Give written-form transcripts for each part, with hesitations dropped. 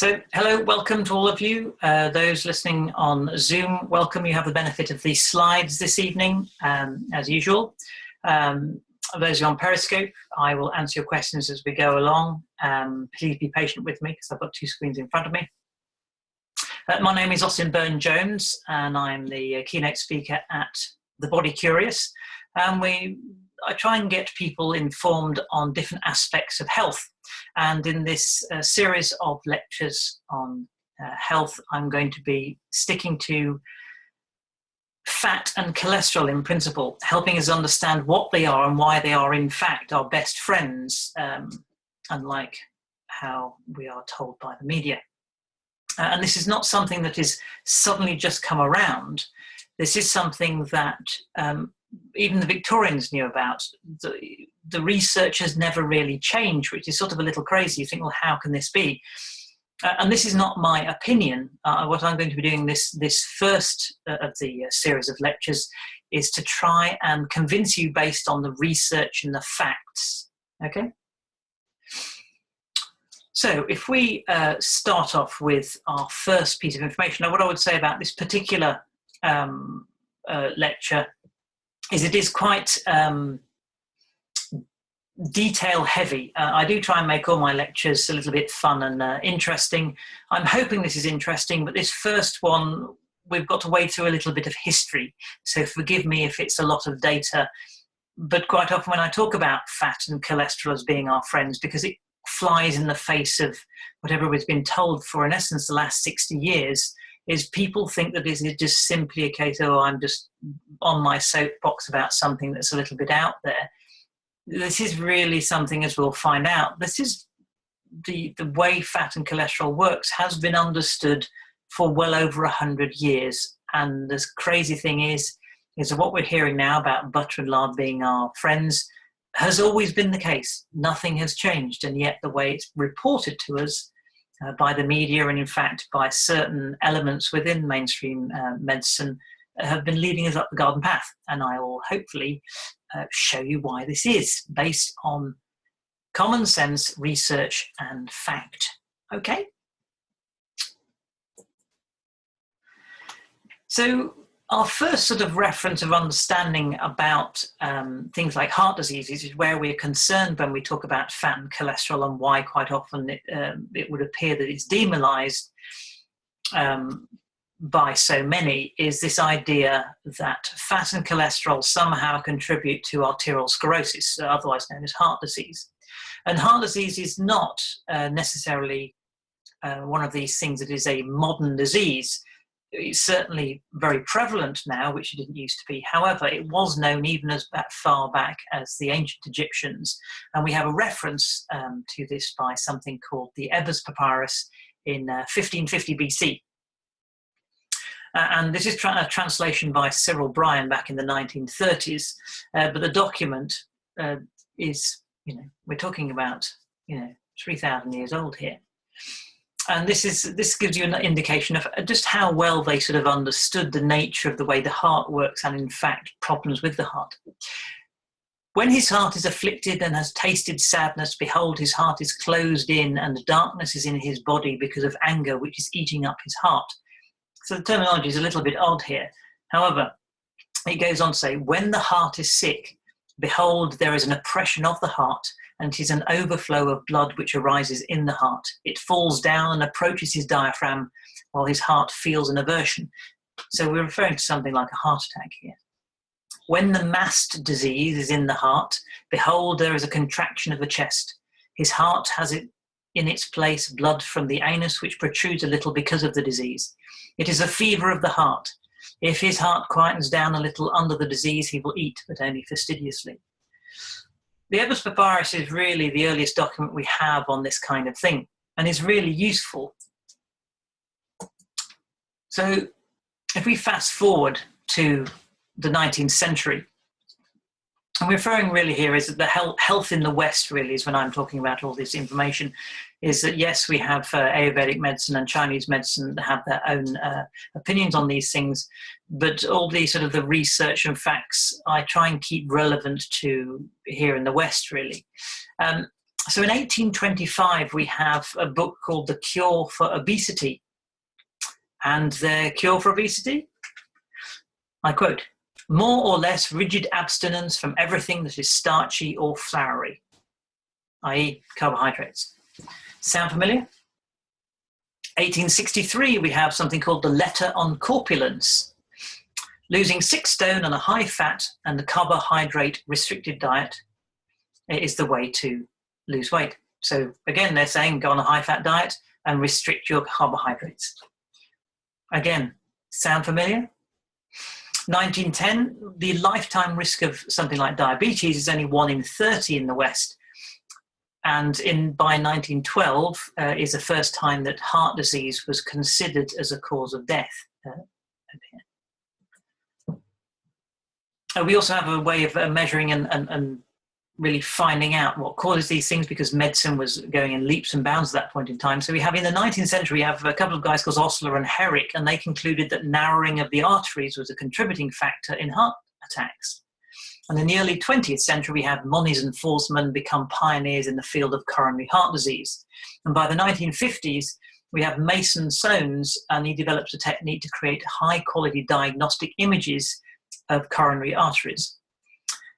So, hello, welcome to all of you. Those listening on Zoom, welcome. You have the benefit of these slides this evening, as usual. Those on Periscope, I will answer your questions as we go along. Please be patient with me because I've got two screens in front of me. My name is Austin Byrne-Jones, and I'm the keynote speaker at The Body Curious. I try and get people informed on different aspects of health. And in this series of lectures on health, I'm going to be sticking to fat and cholesterol in principle, helping us understand what they are and why they are in fact our best friends, unlike how we are told by the media. And this is not something that is suddenly just come around. This is something that even the Victorians knew about. The research has never really changed, which is sort of a little crazy. You think, well, how can this be? And this is not my opinion. What I'm going to be doing this first of the series of lectures is to try and convince you based on the research and the facts. Okay? So if we start off with our first piece of information, now what I would say about this particular lecture is it is quite detail heavy. I do try and make all my lectures a little bit fun and interesting. I'm hoping this is interesting, but this first one, we've got to wade through a little bit of history. So forgive me if it's a lot of data, but quite often when I talk about fat and cholesterol as being our friends, because it flies in the face of whatever we've been told for, in essence, the last 60 years, is people think that this is just simply a case of, oh, I'm just on my soapbox about something that's a little bit out there. This is really something, as we'll find out, this is the way fat and cholesterol works has been understood for well over 100 years. And the crazy thing is that what we're hearing now about butter and lard being our friends has always been the case. Nothing has changed. And yet the way it's reported to us by the media and in fact by certain elements within mainstream medicine have been leading us up the garden path. And I will hopefully show you why this is based on common sense, research and fact. Okay? So our first sort of reference of understanding about things like heart diseases is where we're concerned when we talk about fat and cholesterol, and why quite often it would appear that it's demonized by so many, is this idea that fat and cholesterol somehow contribute to arterial sclerosis, otherwise known as heart disease. And heart disease is not necessarily one of these things that is a modern disease. It's certainly very prevalent now, which it didn't used to be. However, it was known even as far back as the ancient Egyptians. And we have a reference to this by something called the Ebers Papyrus in 1550 BC. And this is a translation by Cyril Bryan back in the 1930s. But the document is, we're talking about, 3,000 years old here. And this gives you an indication of just how well they sort of understood the nature of the way the heart works and, in fact, problems with the heart. When his heart is afflicted and has tasted sadness, behold, his heart is closed in and darkness is in his body because of anger, which is eating up his heart. So the terminology is a little bit odd here. However, it goes on to say, when the heart is sick, behold, there is an oppression of the heart, and 'tis an overflow of blood which arises in the heart. It falls down and approaches his diaphragm, while his heart feels an aversion. So we're referring to something like a heart attack here. When the mast disease is in the heart, behold, there is a contraction of the chest. His heart has it in its place blood from the anus, which protrudes a little because of the disease. It is a fever of the heart. If his heart quietens down a little under the disease, he will eat, but only fastidiously. The Ebers Papyrus is really the earliest document we have on this kind of thing, and is really useful. So if we fast forward to the 19th century, and we're referring really here is that the health in the West really is when I'm talking about all this information, is that yes, we have Ayurvedic medicine and Chinese medicine that have their own opinions on these things, but all the sort of the research and facts I try and keep relevant to here in the West really. So in 1825, we have a book called The Cure for Obesity. And the cure for obesity, I quote, more or less rigid abstinence from everything that is starchy or floury, i.e. carbohydrates. Sound familiar? 1863, we have something called the Letter on Corpulence. Losing 6 stone on a high fat and a carbohydrate restricted diet is the way to lose weight. So again, they're saying go on a high fat diet and restrict your carbohydrates. Again, sound familiar? 1910, the lifetime risk of something like diabetes is only 1 in 30 in the West. And by 1912 is the first time that heart disease was considered as a cause of death. We also have a way of measuring and really finding out what causes these things, because medicine was going in leaps and bounds at that point in time. So we have, in the 19th century, we have a couple of guys called Osler and Herrick, and they concluded that narrowing of the arteries was a contributing factor in heart attacks. And in the early 20th century, we have Moniz and Forsman become pioneers in the field of coronary heart disease. And by the 1950s, we have Mason Soanes, and he develops a technique to create high-quality diagnostic images of coronary arteries.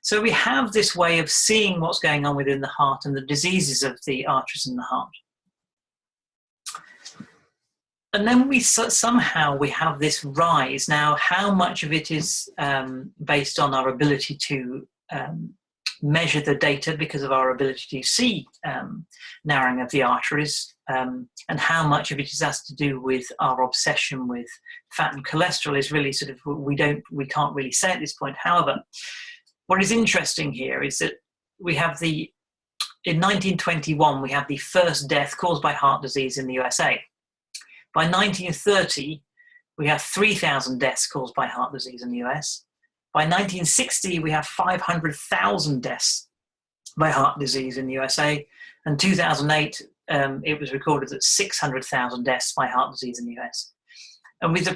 So we have this way of seeing what's going on within the heart and the diseases of the arteries in the heart. And then somehow we have this rise. Now, how much of it is based on our ability to measure the data because of our ability to see narrowing of the arteries, and how much of it has to do with our obsession with fat and cholesterol is really sort of, we can't really say at this point. However, what is interesting here is that we have in 1921, we have the first death caused by heart disease in the USA. By 1930, we have 3,000 deaths caused by heart disease in the US. By 1960, we have 500,000 deaths by heart disease in the USA. And 2008, it was recorded that 600,000 deaths by heart disease in the US. And with the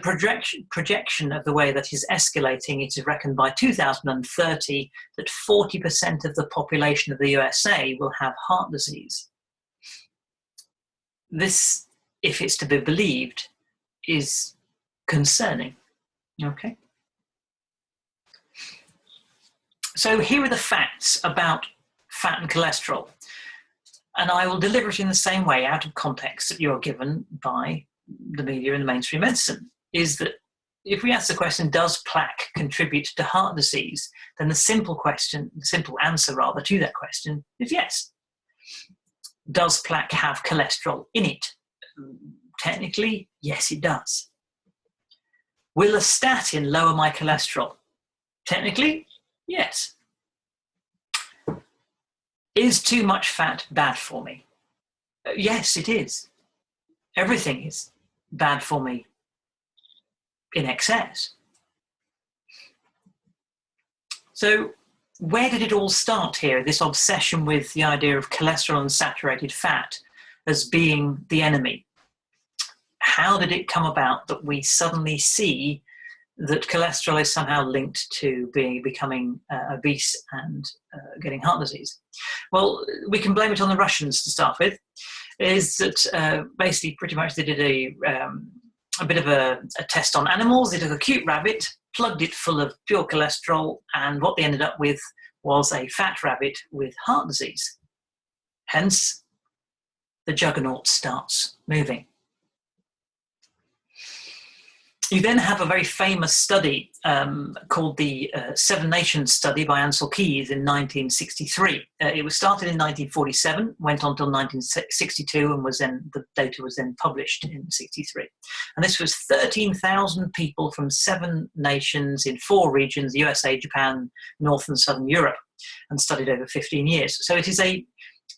projection of the way that is escalating, it is reckoned by 2030 that 40% of the population of the USA will have heart disease. This, if it's to be believed, is concerning. Okay. So here are the facts about fat and cholesterol. And I will deliver it in the same way, out of context, that you are given by the media and the mainstream medicine, is that if we ask the question, does plaque contribute to heart disease, then the simple answer to that question is yes. Does plaque have cholesterol in it? Technically, yes, it does. Will a statin lower my cholesterol? Technically, yes. Is too much fat bad for me? Yes, it is. Everything is bad for me in excess. So where did it all start here, this obsession with the idea of cholesterol and saturated fat as being the enemy? How did it come about that we suddenly see that cholesterol is somehow linked to becoming obese and getting heart disease? Well, we can blame it on the Russians to start with. Is that basically pretty much they did a bit of a test on animals. They took a cute rabbit, plugged it full of pure cholesterol, and what they ended up with was a fat rabbit with heart disease. Hence, the juggernaut starts moving. You then have a very famous study called the Seven Nations Study by Ansel Keys in 1963. It was started in 1947, went on until 1962, and the data was then published in 63. And this was 13,000 people from 7 nations in 4 regions, the USA, Japan, North and Southern Europe, and studied over 15 years. So it is a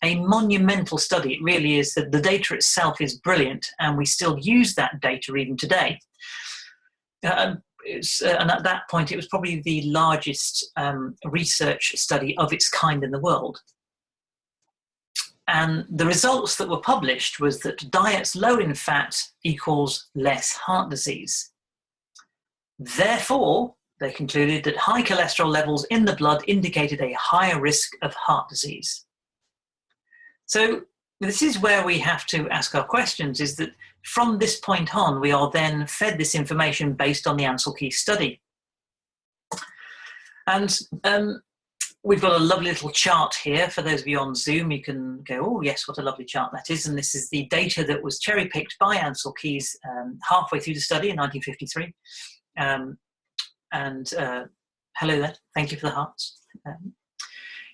monumental study. It really is. The data itself is brilliant, and we still use that data even today. And at that point, it was probably the largest research study of its kind in the world. And the results that were published was that diets low in fat equals less heart disease. Therefore, they concluded that high cholesterol levels in the blood indicated a higher risk of heart disease. So this is where we have to ask our questions, is that from this point on, we are then fed this information based on the Ansel-Keys study. And we've got a lovely little chart here. For those of you on Zoom, you can go, oh yes, what a lovely chart that is. And this is the data that was cherry-picked by Ansel-Keys halfway through the study in 1953. Hello there, thank you for the hearts.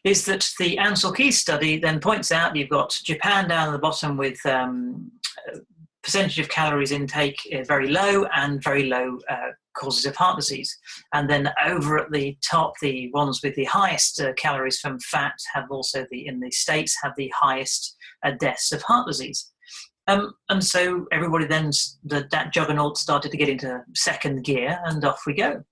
Is that the Ansel-Keys study then points out you've got Japan down at the bottom with percentage of calories intake very low and very low causes of heart disease. And then over at the top, the ones with the highest calories from fat have also, in the States, have the highest deaths of heart disease. And so everybody then, that juggernaut started to get into second gear, and off we go.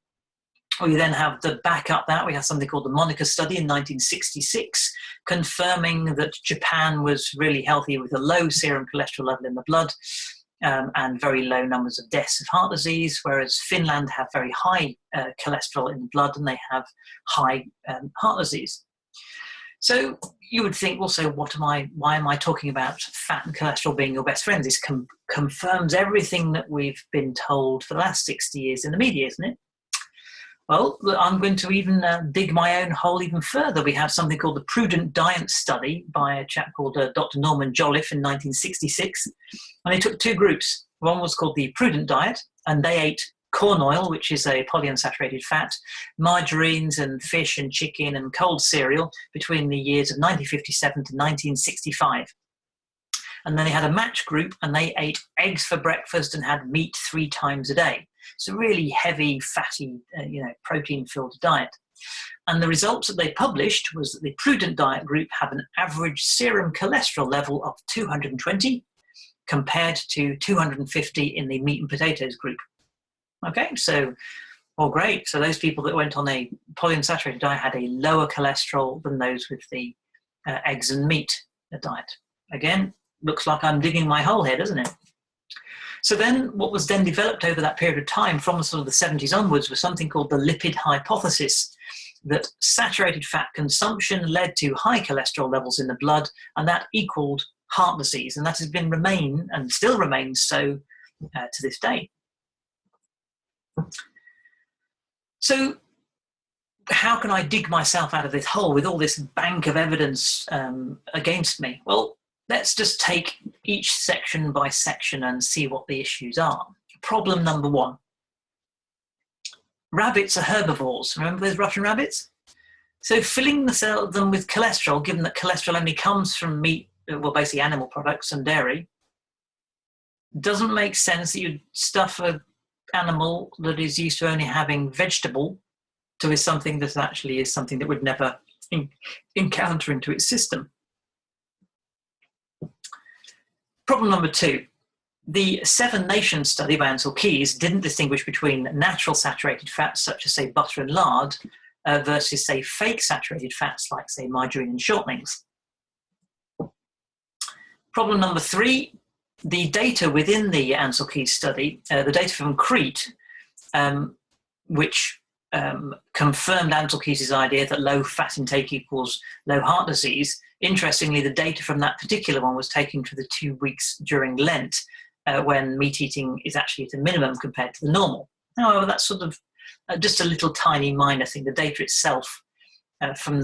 We then have the back up that, we have something called the Monica study in 1966, confirming that Japan was really healthy with a low serum cholesterol level in the blood and very low numbers of deaths of heart disease, whereas Finland have very high cholesterol in the blood and they have high heart disease. So you would think, well, so why am I talking about fat and cholesterol being your best friends? This confirms everything that we've been told for the last 60 years in the media, isn't it? Well, I'm going to even dig my own hole even further. We have something called the Prudent Diet Study by a chap called Dr. Norman Jolliffe in 1966. And they took two groups. One was called the Prudent Diet, and they ate corn oil, which is a polyunsaturated fat, margarines and fish and chicken and cold cereal between the years of 1957 to 1965. And then they had a match group, and they ate eggs for breakfast and had meat 3 times a day. It's a really heavy, fatty, protein-filled diet. And the results that they published was that the Prudent Diet group have an average serum cholesterol level of 220 compared to 250 in the meat and potatoes group. Okay, so, well, great. So those people that went on a polyunsaturated diet had a lower cholesterol than those with the eggs and meat diet. Again, looks like I'm digging my hole here, doesn't it? So then what was then developed over that period of time from sort of the 70s onwards was something called the lipid hypothesis, that saturated fat consumption led to high cholesterol levels in the blood, and that equaled heart disease. And that has been remain and still remains so to this day. So how can I dig myself out of this hole with all this bank of evidence against me? Well, let's just take each section by section and see what the issues are. Problem number 1. Rabbits are herbivores. Remember those Russian rabbits? So filling them with cholesterol, given that cholesterol only comes from meat, well, basically animal products and dairy, doesn't make sense that you'd stuff an animal that is used to only having vegetable to something that actually is something that would never encounter into its system. Problem number 2, the 7 Nations study by Ansel-Keys didn't distinguish between natural saturated fats, such as, say, butter and lard, versus, say, fake saturated fats, like, say, margarine and shortenings. Problem number 3, the data within the Ansel-Keys study, the data from Crete, which confirmed Ansel-Keys' idea that low fat intake equals low heart disease. Interestingly, the data from that particular one was taken for the 2 weeks during Lent, when meat eating is actually at a minimum compared to the normal. However, that's sort of just a little tiny minor thing. The data itself from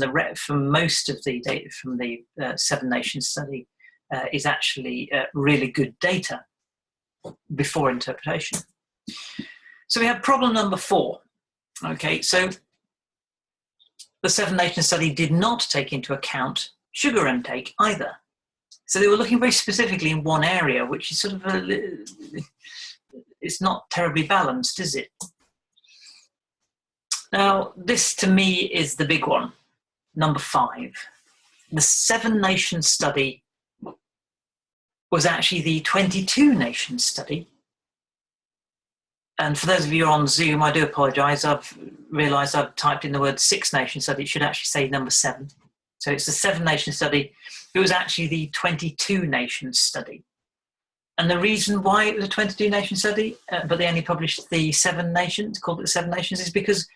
most of the data from the 7 Nations study is actually really good data before interpretation. So we have problem number 4. Okay, so the 7 Nations study did not take into account sugar intake either. So they were looking very specifically in one area, which is sort of it's not terribly balanced, is it? Now, this to me is the big one, number 5. The 7 Nations study was actually the 22 Nations study. And for those of you on Zoom, I do apologise. I've realised I've typed in the word 6 Nations study. It should actually say number 7. So it's the 7 Nations study. It was actually the 22 Nations study. And the reason why it was a 22 Nations study, but they only published the 7 Nations, called it the 7 Nations, is because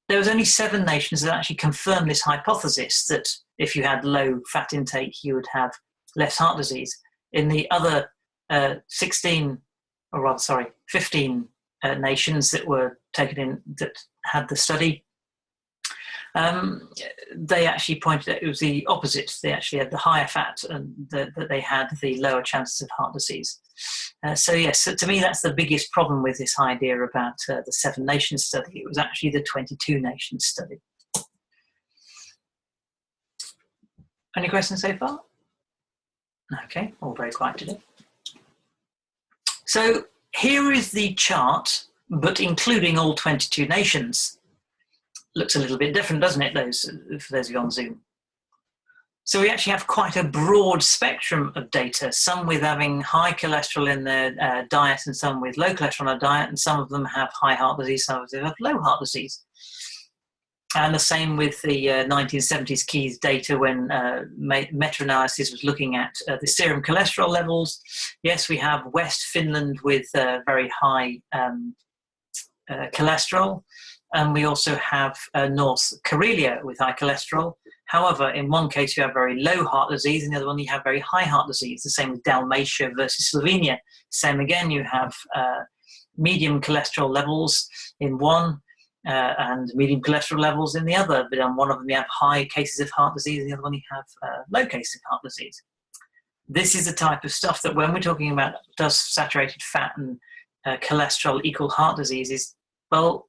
there was only 7 nations that actually confirmed this hypothesis that if you had low fat intake, you would have less heart disease. In the other 15 nations that were taken in, that had the study, they actually pointed out it was the opposite. They actually had the higher fat, and that they had the lower chances of heart disease. So yes, to me that's the biggest problem with this idea about the 7 nations study. It was actually the 22 nations study. Any questions so far? Okay, all very quiet today. So here is the chart, but including all 22 nations. Looks a little bit different, doesn't it, for those of you on Zoom? So we actually have quite a broad spectrum of data, some with having high cholesterol in their diet and some with low cholesterol in their diet, and some of them have high heart disease, some of them have low heart disease. And the same with the 1970s Keith data when meta-analysis was looking at the serum cholesterol levels. Yes, we have West Finland with very high cholesterol, and we also have North Karelia with high cholesterol. However, in one case you have very low heart disease, in the other one you have very high heart disease. The same with Dalmatia versus Slovenia. Same again, you have medium cholesterol levels in one, and medium cholesterol levels in the other, but on one of them you have high cases of heart disease, and the other one you have low cases of heart disease. This is the type of stuff that when we're talking about does saturated fat and cholesterol equal heart disease, well,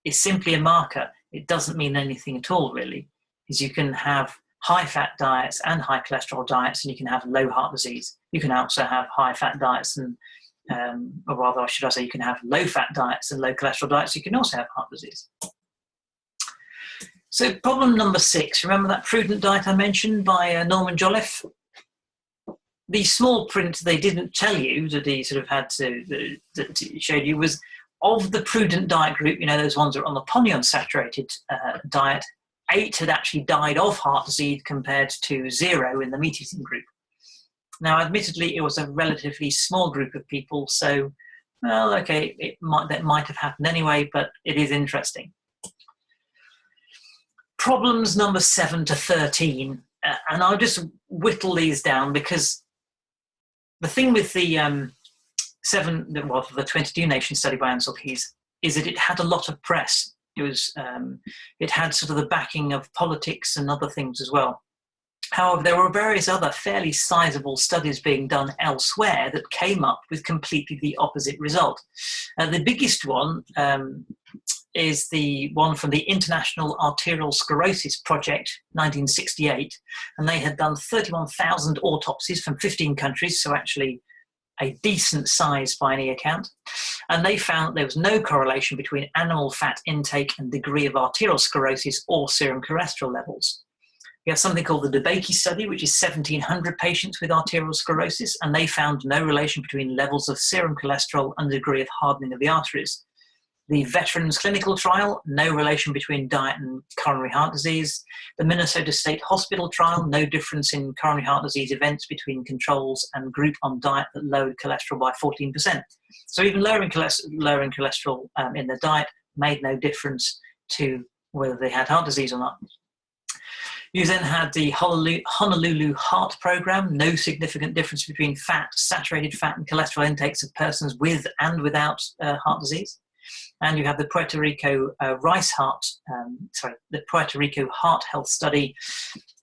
it's simply a marker. It doesn't mean anything at all, really, because you can have high fat diets and high cholesterol diets, and you can have low heart disease. You can also have high fat diets and or rather, should I say, you can have low-fat diets and low-cholesterol diets. You can also have heart disease. So problem number 6, remember that prudent diet I mentioned by Norman Jolliffe? The small print they didn't tell you that he sort of had to, that he showed you, was of the prudent diet group, you know, those ones that are on the polyunsaturated diet, 8 had actually died of heart disease compared to 0 in the meat-eating group. Now, admittedly, it was a relatively small group of people, so, well, okay, that might have happened anyway, but it is interesting. Problems number 7 to 13, and I'll just whittle these down because the thing with the the 22 nation study by Ansel Keys is that it had a lot of press. It was, it had sort of the backing of politics and other things as well. However, there were various other fairly sizable studies being done elsewhere that came up with completely the opposite result. The biggest one is the one from the International Arterial Sclerosis Project, 1968, and they had done 31,000 autopsies from 15 countries, so actually a decent size by any account, and they found that there was no correlation between animal fat intake and degree of arterial sclerosis or serum cholesterol levels. We have something called the DeBakey study, which is 1,700 patients with arterial sclerosis, and they found no relation between levels of serum cholesterol and the degree of hardening of the arteries. The Veterans Clinical Trial, no relation between diet and coronary heart disease. The Minnesota State Hospital Trial, no difference in coronary heart disease events between controls and group on diet that lowered cholesterol by 14%. So even lowering cholesterol in the diet made no difference to whether they had heart disease or not. You then had the Honolulu Heart Program, no significant difference between fat, saturated fat and cholesterol intakes of persons with and without heart disease. And you have the Puerto Rico the Puerto Rico Heart Health Study.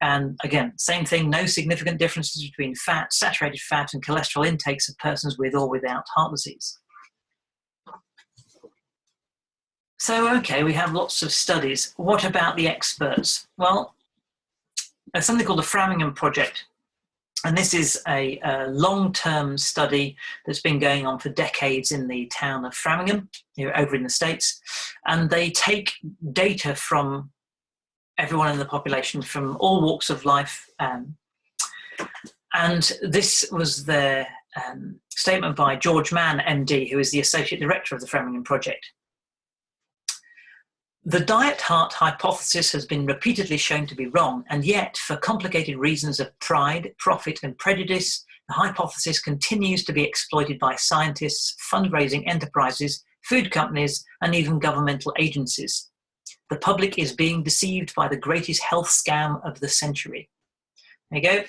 And again, same thing, no significant differences between fat, saturated fat and cholesterol intakes of persons with or without heart disease. So, okay, we have lots of studies. What about the experts? Well, there's something called the Framingham Project. And this is a long-term study that's been going on for decades in the town of Framingham, over in the States. And they take data from everyone in the population from all walks of life. And this was their statement by George Mann, MD, who is the Associate Director of the Framingham Project. The diet heart hypothesis has been repeatedly shown to be wrong, and yet, for complicated reasons of pride, profit, and prejudice, the hypothesis continues to be exploited by scientists, fundraising enterprises, food companies, and even governmental agencies. The public is being deceived by the greatest health scam of the century. There you go.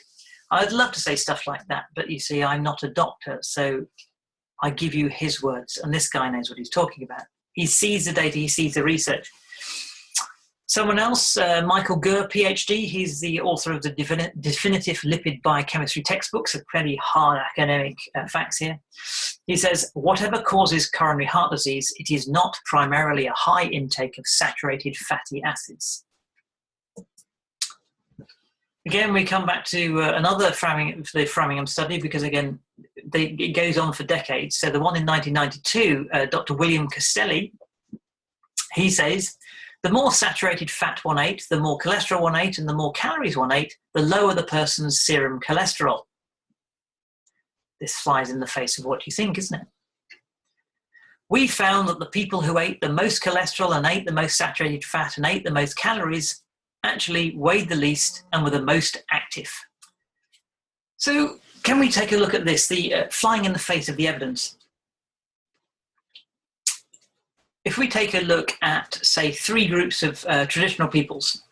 I'd love to say stuff like that, but you see, I'm not a doctor, so I give you his words, and this guy knows what he's talking about. He sees the data, he sees the research. Someone else, Michael Gurr, PhD, he's the author of the definitive lipid biochemistry textbooks, fairly hard academic facts here. He says, whatever causes coronary heart disease, it is not primarily a high intake of saturated fatty acids. Again, we come back to another the Framingham study, because again, it goes on for decades. So the one in 1992, Dr. William Castelli, he says, the more saturated fat one ate, the more cholesterol one ate, and the more calories one ate, the lower the person's serum cholesterol. This flies in the face of what you think, isn't it? We found that the people who ate the most cholesterol and ate the most saturated fat and ate the most calories actually weighed the least and were the most active. So can we take a look at this, the flying in the face of the evidence? If we take a look at, say, three groups of traditional peoples,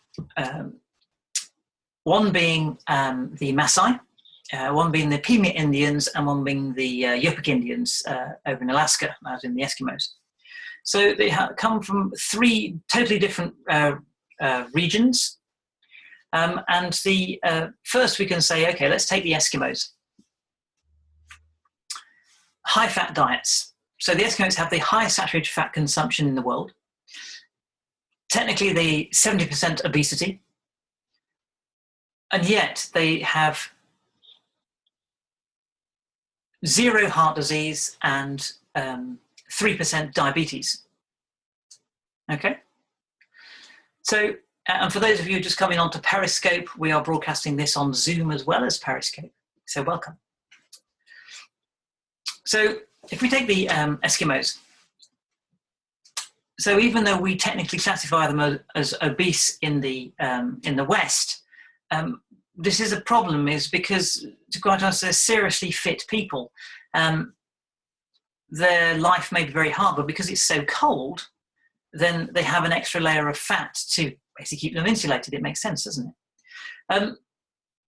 one being the Maasai, one being the Pima Indians, and one being the Yupik Indians over in Alaska, as in the Eskimos. So they come from three totally different regions. And the first we can say, okay, let's take the Eskimos. High-fat diets. So the Eskimos have the highest saturated fat consumption in the world. Technically, they 70% obesity. And yet they have 0 heart disease and 3% diabetes. Okay? So, and for those of you just coming on to Periscope, we are broadcasting this on Zoom as well as Periscope. So welcome. So if we take the Eskimos, so even though we technically classify them as obese in the West, this is a problem, is because, to quite honest, they're seriously fit people. Their life may be very hard, but because it's so cold, then they have an extra layer of fat to basically keep them insulated. It makes sense, doesn't it?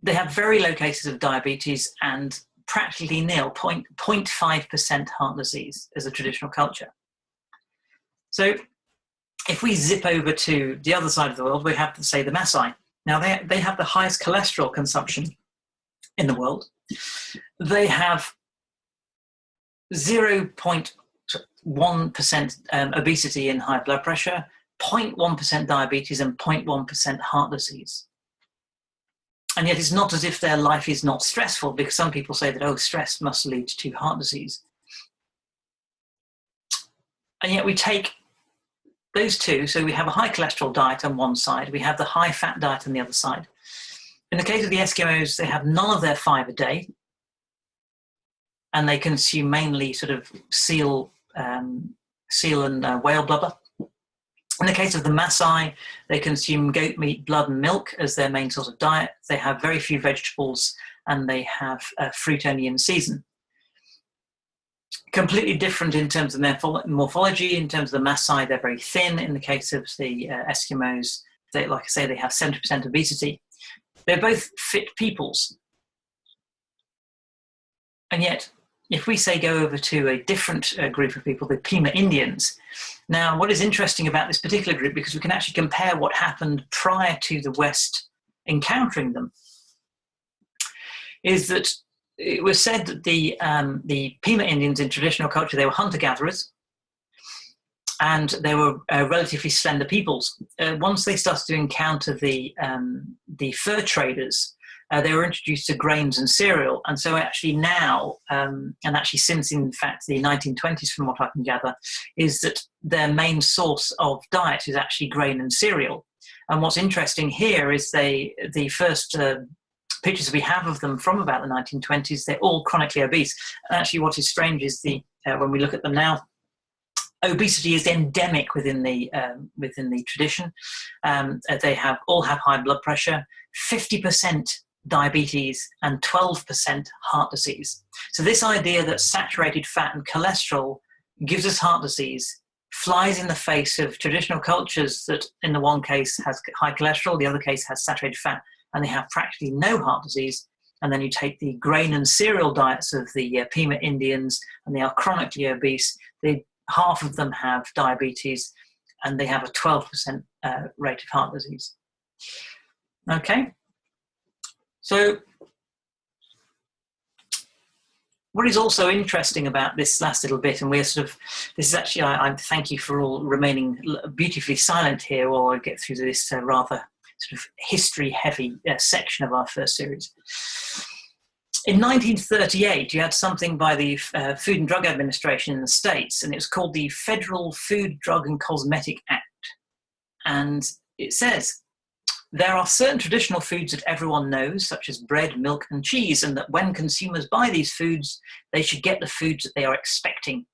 They have very low cases of diabetes and practically nil, 0.5% heart disease as a traditional culture. So if we zip over to the other side of the world, we have to say the Maasai. Now they have the highest cholesterol consumption in the world. They have 0.1% obesity and high blood pressure, 0.1% diabetes, and 0.1% heart disease. And yet it's not as if their life is not stressful, because some people say that, oh, stress must lead to heart disease. And yet we take those two, so we have a high cholesterol diet on one side, we have the high fat diet on the other side. In the case of the Eskimos, they have none of their 5 a day, and they consume mainly sort of seal and whale blubber. In the case of the Maasai, they consume goat meat, blood, and milk as their main source of diet. They have very few vegetables, and they have fruit only in season. Completely different in terms of their morphology. In terms of the Maasai, they're very thin. In the case of the Eskimos, they, like I say, they have 70% obesity. They're both fit peoples. And yet, if we say go over to a different group of people, the Pima Indians. Now, what is interesting about this particular group, because we can actually compare what happened prior to the West encountering them, is that it was said that the Pima Indians in traditional culture, they were hunter-gatherers, and they were relatively slender peoples. Once they started to encounter the fur traders, they were introduced to grains and cereal. And so actually now, and actually since, in fact, the 1920s, from what I can gather, is that their main source of diet is actually grain and cereal. And what's interesting here is the first pictures we have of them from about the 1920s, they're all chronically obese. And actually what is strange is when we look at them now, obesity is endemic within the tradition. They all have high blood pressure, 50% diabetes, and 12% heart disease. So this idea that saturated fat and cholesterol gives us heart disease flies in the face of traditional cultures that in the one case has high cholesterol, the other case has saturated fat, and they have practically no heart disease. and then you take the grain and cereal diets of the Pima Indians, and they are chronically obese. Half of them have diabetes, and they have a 12% rate of heart disease. Okay, so what is also interesting about this last little bit, and we're sort of, this is actually, I thank you for all remaining beautifully silent here while I get through this rather sort of history-heavy section of our first series. In 1938, you had something by the Food and Drug Administration in the States, and it was called the Federal Food, Drug and Cosmetic Act. And it says, there are certain traditional foods that everyone knows, such as bread, milk, and cheese, and that when consumers buy these foods, they should get the foods that they are expecting.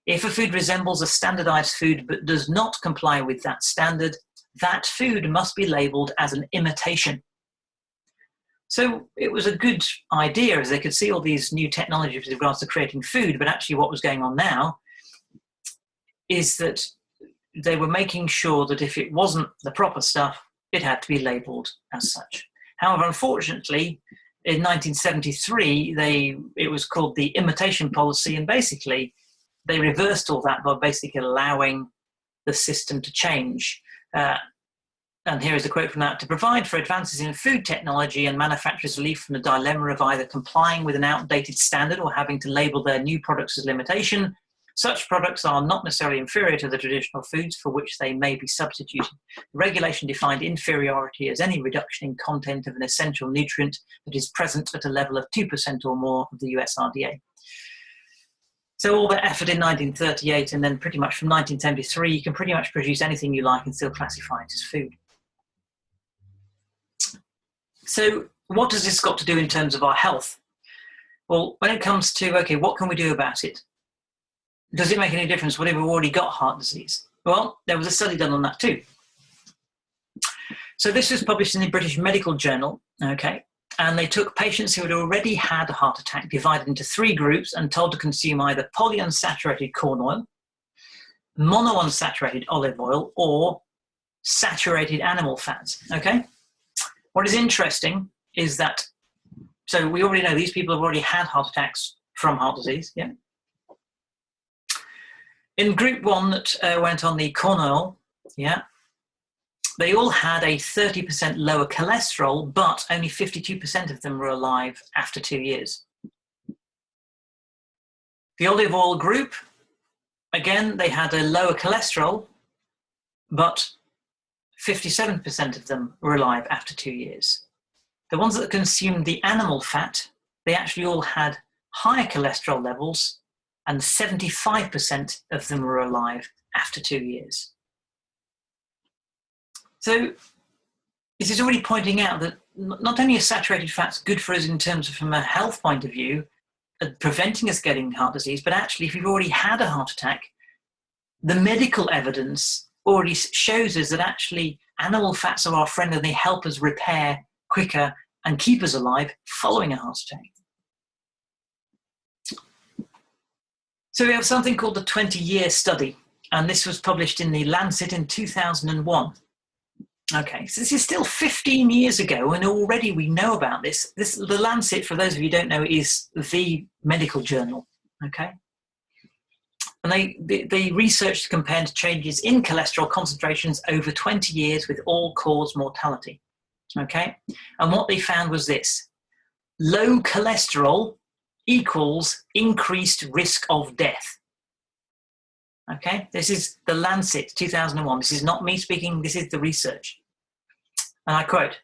If a food resembles a standardized food but does not comply with that standard, that food must be labeled as an imitation. So it was a good idea, as they could see all these new technologies with regards to creating food, but actually what was going on now is that they were making sure that if it wasn't the proper stuff, it had to be labelled as such. However, unfortunately, in 1973, it was called the Imitation policy, and basically they reversed all that by basically allowing the system to change. And here is a quote from that: to provide for advances in food technology and manufacturers relief from the dilemma of either complying with an outdated standard or having to label their new products as limitation, such products are not necessarily inferior to the traditional foods for which they may be substituted. The regulation defined inferiority as any reduction in content of an essential nutrient that is present at a level of 2% or more of the USRDA. So all that effort in 1938, and then pretty much from 1973, you can pretty much produce anything you like and still classify it as food. So what does this got to do in terms of our health? Well, when it comes to, okay, what can we do about it? Does it make any difference whether we've already got heart disease? Well, there was a study done on that too. So this was published in the British Medical Journal, okay, and they took patients who had already had a heart attack, divided into 3 groups, and told to consume either polyunsaturated corn oil, monounsaturated olive oil, or saturated animal fats, okay? What is interesting is that, so we already know these people have already had heart attacks from heart disease, yeah? In group 1 that went on the corn oil, yeah, they all had a 30% lower cholesterol, but only 52% of them were alive after 2 years. The olive oil group, again, they had a lower cholesterol, but 57% of them were alive after 2 years. The ones that consumed the animal fat, they actually all had higher cholesterol levels, and 75% of them were alive after 2 years. So this is already pointing out that not only are saturated fats good for us in terms of from a health point of view, preventing us getting heart disease, but actually if you've already had a heart attack, the medical evidence already shows us that actually animal fats are our friend and they help us repair quicker and keep us alive following a heart attack. So we have something called the 20-year study, and this was published in the Lancet in 2001. Okay, so this is still 15 years ago, and already we know about this. The Lancet, for those of you who don't know, is the medical journal, okay? And they researched compared changes in cholesterol concentrations over 20 years with all-cause mortality, okay? And what they found was this: low cholesterol equals increased risk of death. Okay, this is the Lancet 2001. This is not me speaking, this is the research. And I quote,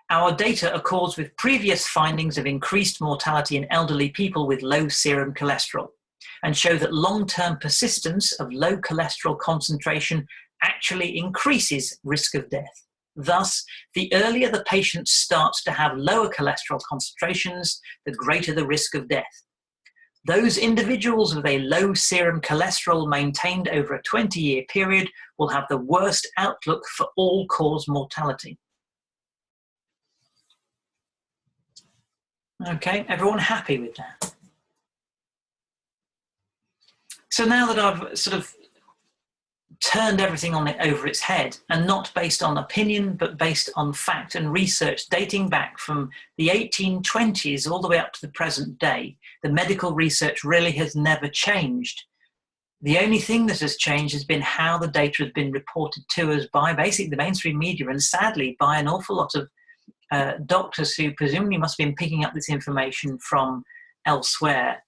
"Our data accords with previous findings of increased mortality in elderly people with low serum cholesterol and show that long-term persistence of low cholesterol concentration actually increases risk of death. Thus, the earlier the patient starts to have lower cholesterol concentrations, the greater the risk of death. Those individuals with a low serum cholesterol maintained over a 20-year period will have the worst outlook for all-cause mortality." Okay, everyone happy with that? So now that I've sort of turned everything on it over its head, and not based on opinion, but based on fact and research dating back from the 1820s all the way up to the present day. The medical research really has never changed. The only thing that has changed has been how the data has been reported to us by basically the mainstream media, and sadly by an awful lot of doctors who presumably must have been picking up this information from elsewhere.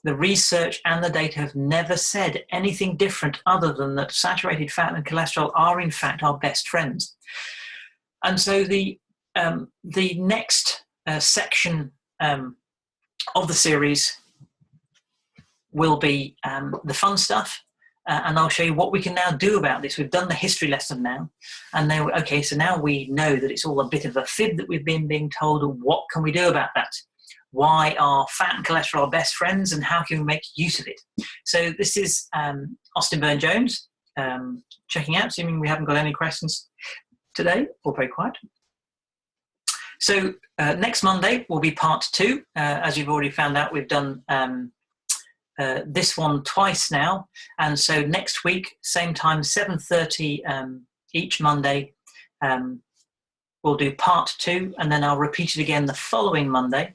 The research and the data have never said anything different other than that saturated fat and cholesterol are in fact our best friends. And so the next section of the series will be the fun stuff, and I'll show you what we can now do about this. We've done the history lesson now, and now, okay, so now we know that it's all a bit of a fib that we've been being told. What can we do about that? Why are fat and cholesterol our best friends, and how can we make use of it? So this is Austin Burne-Jones checking out, assuming we haven't got any questions today, or very quiet. So next Monday will be part 2. As you've already found out, we've done this one twice now, and so next week, same time, 7:30 each Monday, we'll do part 2, and then I'll repeat it again the following Monday.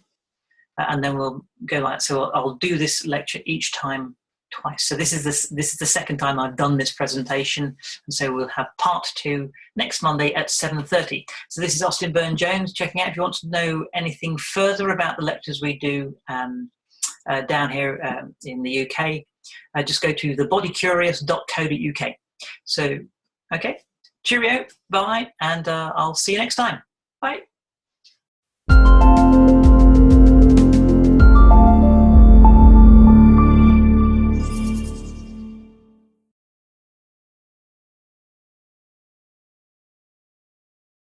And then we'll go like that. So I'll do this lecture each time twice. So this is the second time I've done this presentation, and so we'll have part 2 next Monday at 7:30. So this is Austin Burne-Jones checking out. If you want to know anything further about the lectures we do down here in the UK, just go to thebodycurious.co.uk. So, okay, cheerio, bye, and I'll see you next time. Bye.